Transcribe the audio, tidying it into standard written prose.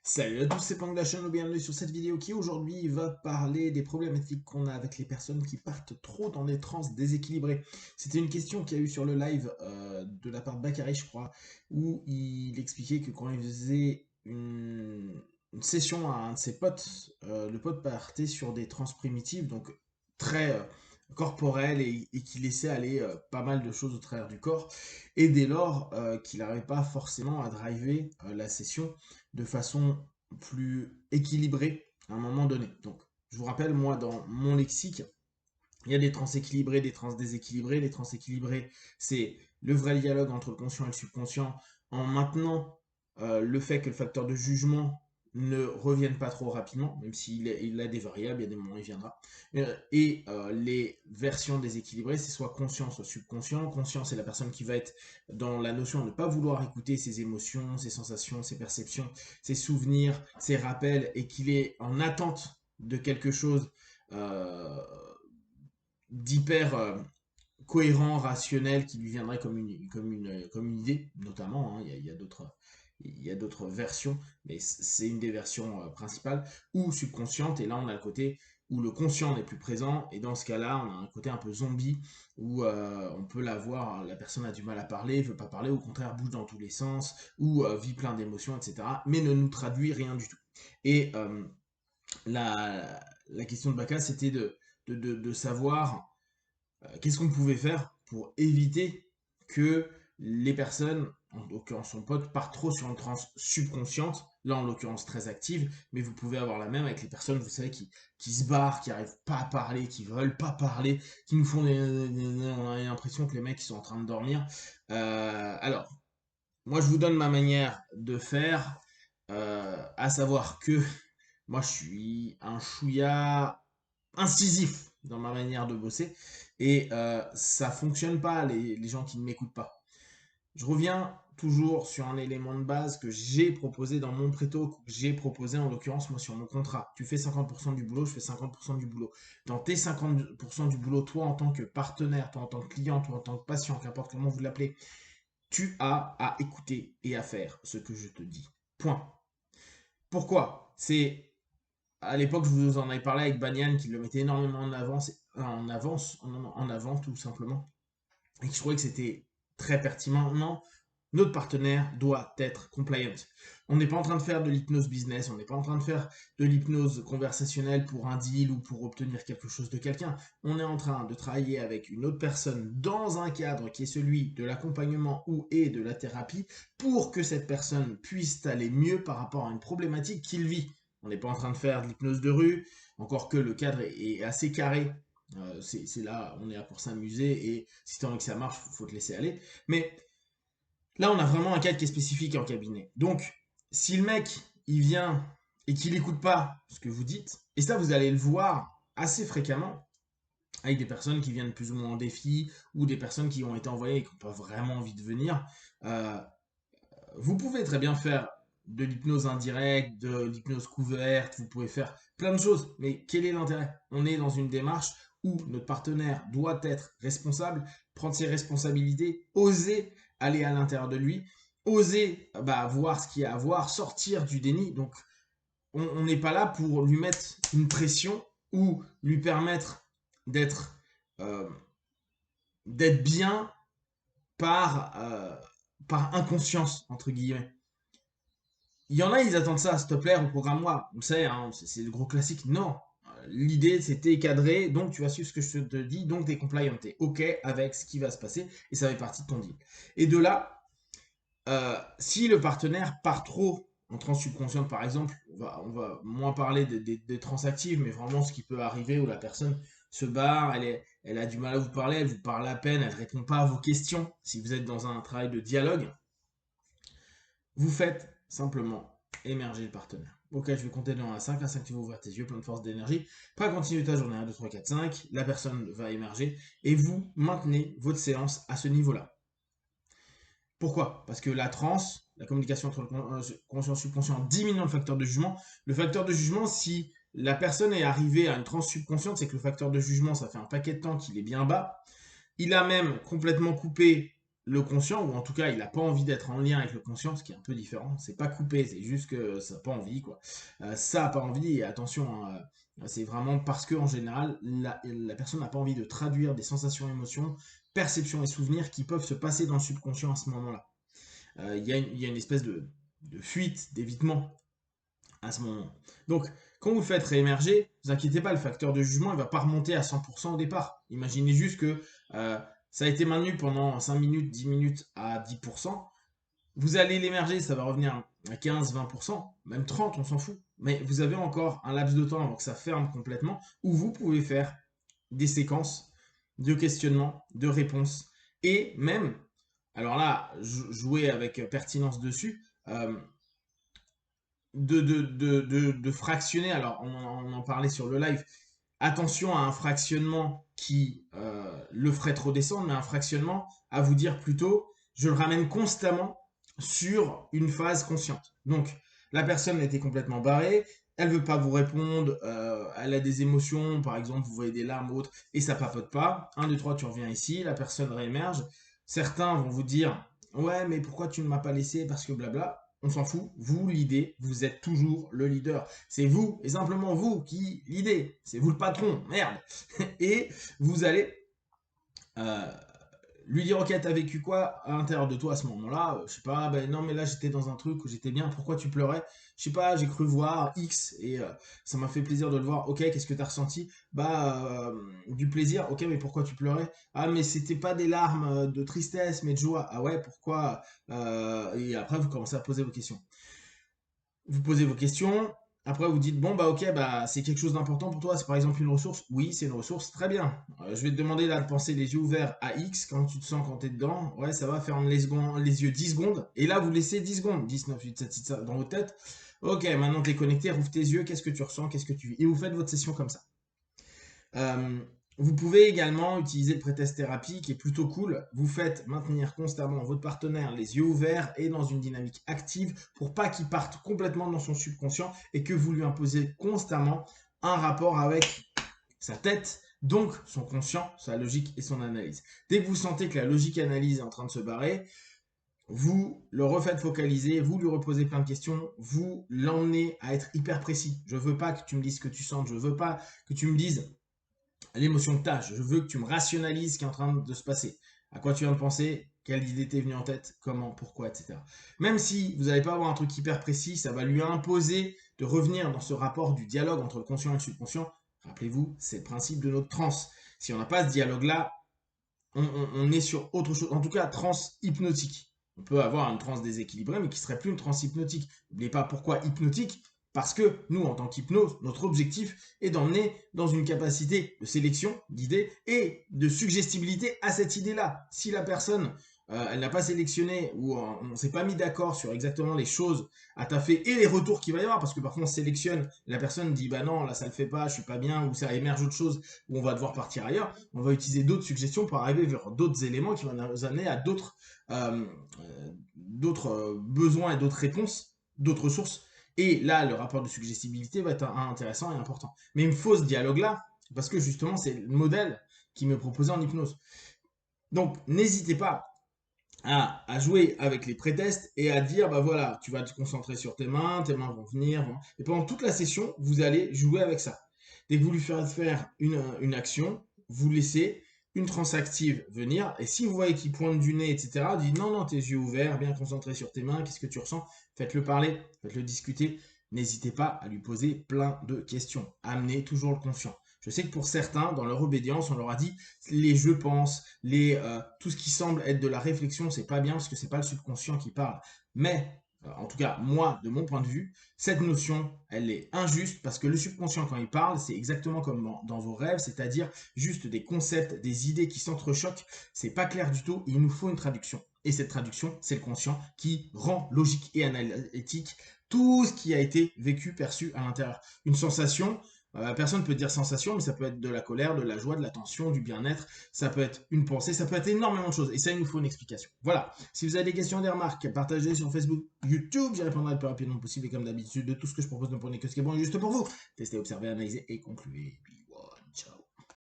Salut à tous, c'est Pang de la chaîne, bienvenue sur cette vidéo qui aujourd'hui va parler des problématiques qu'on a avec les personnes qui partent trop dans des trans déséquilibrées. C'était une question qu'il y a eu sur le live de la part de Bakary, je crois, où il expliquait que quand il faisait une session à un de ses potes, le pote partait sur des trans primitives, donc très corporelles et qui laissait aller pas mal de choses au travers du corps, et dès lors qu'il n'arrivait pas forcément à driver la session de façon plus équilibrée à un moment donné. Donc, je vous rappelle, moi, dans mon lexique, il y a des trans équilibrés, des trans déséquilibrés. Les trans équilibrés, c'est le vrai dialogue entre le conscient et le subconscient en maintenant le fait que le facteur de jugement ne revienne pas trop rapidement, même s'il a des variables, il y a des moments où il viendra. Les versions déséquilibrées, c'est soit conscient, soit subconscient. Conscient, c'est la personne qui va être dans la notion de ne pas vouloir écouter ses émotions, ses sensations, ses perceptions, ses souvenirs, ses rappels, et qu'il est en attente de quelque chose euh, d'hyper cohérent, rationnel, qui lui viendrait comme une idée, notamment, hein, il y a d'autres versions, mais c'est une des versions principales, ou subconsciente, et là on a le côté où le conscient n'est plus présent, et dans ce cas-là, on a un côté un peu zombie, où on peut la voir, la personne a du mal à parler, veut pas parler, au contraire bouge dans tous les sens, ou vit plein d'émotions, etc., mais ne nous traduit rien du tout. Et la question de Baka, c'était de savoir qu'est-ce qu'on pouvait faire pour éviter que les personnes, en l'occurrence son pote, partent trop sur une transe subconsciente, là en l'occurrence très active, mais vous pouvez avoir la même avec les personnes, vous savez, qui se barrent, qui n'arrivent pas à parler, qui veulent pas parler, qui nous font on a l'impression que les mecs ils sont en train de dormir. Alors, moi je vous donne ma manière de faire, à savoir que moi je suis un chouïa incisif dans ma manière de bosser et ça fonctionne pas les gens qui ne m'écoutent pas. Je reviens toujours sur un élément de base que j'ai proposé dans mon préto, que j'ai proposé en l'occurrence moi sur mon contrat. Tu fais 50% du boulot, je fais 50% du boulot. Dans tes 50% du boulot, toi en tant que partenaire, toi en tant que client, toi en tant que patient, qu'importe comment vous l'appelez, tu as à écouter et à faire ce que je te dis. Point. Pourquoi? C'est à l'époque, je vous en avais parlé avec Banyan qui le mettait énormément en avant tout simplement, et qui je trouvais que c'était très pertinent. Non, notre partenaire doit être compliant. On n'est pas en train de faire de l'hypnose business, on n'est pas en train de faire de l'hypnose conversationnelle pour un deal ou pour obtenir quelque chose de quelqu'un. On est en train de travailler avec une autre personne dans un cadre qui est celui de l'accompagnement ou et de la thérapie pour que cette personne puisse aller mieux par rapport à une problématique qu'il vit. On n'est pas en train de faire de l'hypnose de rue, encore que le cadre est assez carré. C'est là, on est là pour s'amuser et si tu as envie que ça marche, faut te laisser aller. Mais là, on a vraiment un cadre qui est spécifique en cabinet. Donc, si le mec, il vient et qu'il n'écoute pas ce que vous dites, et ça, vous allez le voir assez fréquemment avec des personnes qui viennent plus ou moins en défi ou des personnes qui ont été envoyées et qui n'ont pas vraiment envie de venir, euh, vous pouvez très bien faire de l'hypnose indirecte, de l'hypnose couverte, vous pouvez faire plein de choses, mais quel est l'intérêt? On est dans une démarche où notre partenaire doit être responsable, prendre ses responsabilités, oser aller à l'intérieur de lui, oser voir ce qu'il y a à voir, sortir du déni. Donc on n'est pas là pour lui mettre une pression ou lui permettre d'être euh, d'être bien par, par inconscience, entre guillemets. Il y en a, ils attendent ça, s'il te plaît, reprogramme-moi. On le sait, hein, c'est le gros classique. Non. L'idée, c'était cadré, donc tu vas suivre ce que je te dis, donc t'es compliant, t'es OK avec ce qui va se passer, et ça fait partie de ton deal. Et de là, si le partenaire part trop en transe subconsciente, par exemple, on va moins parler des transactives, mais vraiment ce qui peut arriver où la personne se barre, elle a du mal à vous parler, elle vous parle à peine, elle ne répond pas à vos questions. Si vous êtes dans un travail de dialogue, vous faites simplement émerger le partenaire. Ok, je vais compter de 1 à 5. À 5, tu vas ouvrir tes yeux, plein de force d'énergie. Pas continuer ta journée. 1, 2, 3, 4, 5. La personne va émerger et vous maintenez votre séance à ce niveau-là. Pourquoi? Parce que la transe, la communication entre le conscient et le subconscient, diminue le facteur de jugement. Le facteur de jugement, si la personne est arrivée à une transe subconsciente, c'est que le facteur de jugement, ça fait un paquet de temps qu'il est bien bas. Il a même complètement coupé le conscient, ou en tout cas, il n'a pas envie d'être en lien avec le conscient, ce qui est un peu différent. C'est pas coupé, c'est juste que ça n'a pas envie, quoi. Ça n'a pas envie, et attention, hein, c'est vraiment parce que en général, la personne n'a pas envie de traduire des sensations, émotions, perceptions et souvenirs qui peuvent se passer dans le subconscient à ce moment-là. Il y a une espèce de fuite, d'évitement à ce moment. Donc, quand vous le faites réémerger, vous inquiétez pas, le facteur de jugement, il va pas remonter à 100% au départ. Imaginez juste que ça a été maintenu pendant 5 minutes, 10 minutes à 10%. Vous allez l'émerger, ça va revenir à 15, 20%, même 30, on s'en fout. Mais vous avez encore un laps de temps avant que ça ferme complètement, où vous pouvez faire des séquences de questionnement, de réponses, et même, alors là, jouer avec pertinence dessus, de fractionner. Alors, on en parlait sur le live. Attention à un fractionnement qui le ferait trop descendre, mais un fractionnement à vous dire plutôt, je le ramène constamment sur une phase consciente. Donc, la personne était complètement barrée, elle veut pas vous répondre, elle a des émotions, par exemple, vous voyez des larmes ou autres, et ça papote pas. 1, 2, 3, tu reviens ici, la personne réémerge. Certains vont vous dire, ouais, mais pourquoi tu ne m'as pas laissé, parce que blabla. On s'en fout, vous l'idée, vous êtes toujours le leader. C'est vous, et simplement vous, qui l'idée. C'est vous le patron, merde. Et vous allez euh, lui dire, ok, t'as vécu quoi à l'intérieur de toi à ce moment-là? Je sais pas, ben non, mais là j'étais dans un truc où j'étais bien, pourquoi tu pleurais? Je sais pas, j'ai cru voir X et ça m'a fait plaisir de le voir. Ok, qu'est-ce que t'as ressenti? Bah, du plaisir, ok, mais pourquoi tu pleurais? Ah, mais c'était pas des larmes de tristesse, mais de joie. Ah ouais, pourquoi? Et après, vous commencez à poser vos questions. Vous posez vos questions. Après, vous dites, bon, bah ok, bah c'est quelque chose d'important pour toi. C'est par exemple une ressource. Oui, c'est une ressource. Très bien. Je vais te demander là de penser les yeux ouverts à X. Quand tu te sens quand tu es dedans. Ouais, ça va, ferme les yeux 10 secondes. Et là, vous laissez 10 secondes. 10, 9, 8, 7, 6, dans votre tête. Ok, maintenant que tu es connecté, rouvre tes yeux. Qu'est-ce que tu ressens? Qu'est-ce que tu vis? Et vous faites votre session comme ça. Euh, Vous pouvez également utiliser le pré-test thérapie qui est plutôt cool. Vous faites maintenir constamment votre partenaire les yeux ouverts et dans une dynamique active pour pas qu'il parte complètement dans son subconscient et que vous lui imposez constamment un rapport avec sa tête, donc son conscient, sa logique et son analyse. Dès que vous sentez que la logique analyse est en train de se barrer, vous le refaites focaliser, vous lui reposez plein de questions, vous l'emmenez à être hyper précis. Je veux pas que tu me dises ce que tu sens, je veux pas que tu me dises l'émotion que tu as. Je veux que tu me rationalises ce qui est en train de se passer. À quoi tu viens de penser, quelle idée t'est venue en tête, comment, pourquoi, etc. Même si vous n'allez pas avoir un truc hyper précis, ça va lui imposer de revenir dans ce rapport du dialogue entre le conscient et le subconscient. Rappelez-vous, c'est le principe de notre transe. Si on n'a pas ce dialogue-là, on est sur autre chose. En tout cas, transe hypnotique. On peut avoir une transe déséquilibrée, mais qui serait plus une transe hypnotique. N'oubliez pas pourquoi hypnotique. Parce que nous, en tant qu'hypnose, notre objectif est d'emmener dans une capacité de sélection d'idées et de suggestibilité à cette idée-là. Si la personne, elle n'a pas sélectionné ou on ne s'est pas mis d'accord sur exactement les choses à taffer et les retours qu'il va y avoir, parce que parfois on sélectionne, la personne dit bah non, là ça le fait pas, je suis pas bien, ou ça émerge autre chose, où on va devoir partir ailleurs, on va utiliser d'autres suggestions pour arriver vers d'autres éléments qui vont nous amener à d'autres besoins et d'autres réponses, d'autres sources. Et là, le rapport de suggestibilité va être intéressant et important. Mais il me faut ce dialogue-là, parce que justement, c'est le modèle qui me proposait en hypnose. Donc, n'hésitez pas à jouer avec les pré-tests et à dire, bah voilà, tu vas te concentrer sur tes mains vont venir. Et pendant toute la session, vous allez jouer avec ça. Dès que vous lui faites faire une action, vous laissez une transe active venir. Et si vous voyez qu'il pointe du nez, etc., dites non, non, tes yeux ouverts, bien concentrés sur tes mains, qu'est-ce que tu ressens? Faites-le parler, faites-le discuter. N'hésitez pas à lui poser plein de questions. Amenez toujours le conscient. Je sais que pour certains, dans leur obédience, on leur a dit les je pense, tout ce qui semble être de la réflexion, c'est pas bien parce que c'est pas le subconscient qui parle. Mais en tout cas, moi, de mon point de vue, cette notion, elle est injuste parce que le subconscient, quand il parle, c'est exactement comme dans vos rêves, c'est-à-dire juste des concepts, des idées qui s'entrechoquent. C'est pas clair du tout. Il nous faut une traduction. Et cette traduction, c'est le conscient qui rend logique et analytique tout ce qui a été vécu, perçu à l'intérieur. Une sensation, personne ne peut dire sensation, mais ça peut être de la colère, de la joie, de la tension, du bien-être, ça peut être une pensée, ça peut être énormément de choses. Et ça, il nous faut une explication. Voilà. Si vous avez des questions, des remarques, partagez sur Facebook, YouTube, j'y répondrai le plus rapidement possible. Et comme d'habitude, de tout ce que je propose, ne prenez que ce qui est bon et juste pour vous. Testez, observez, analysez et concluez.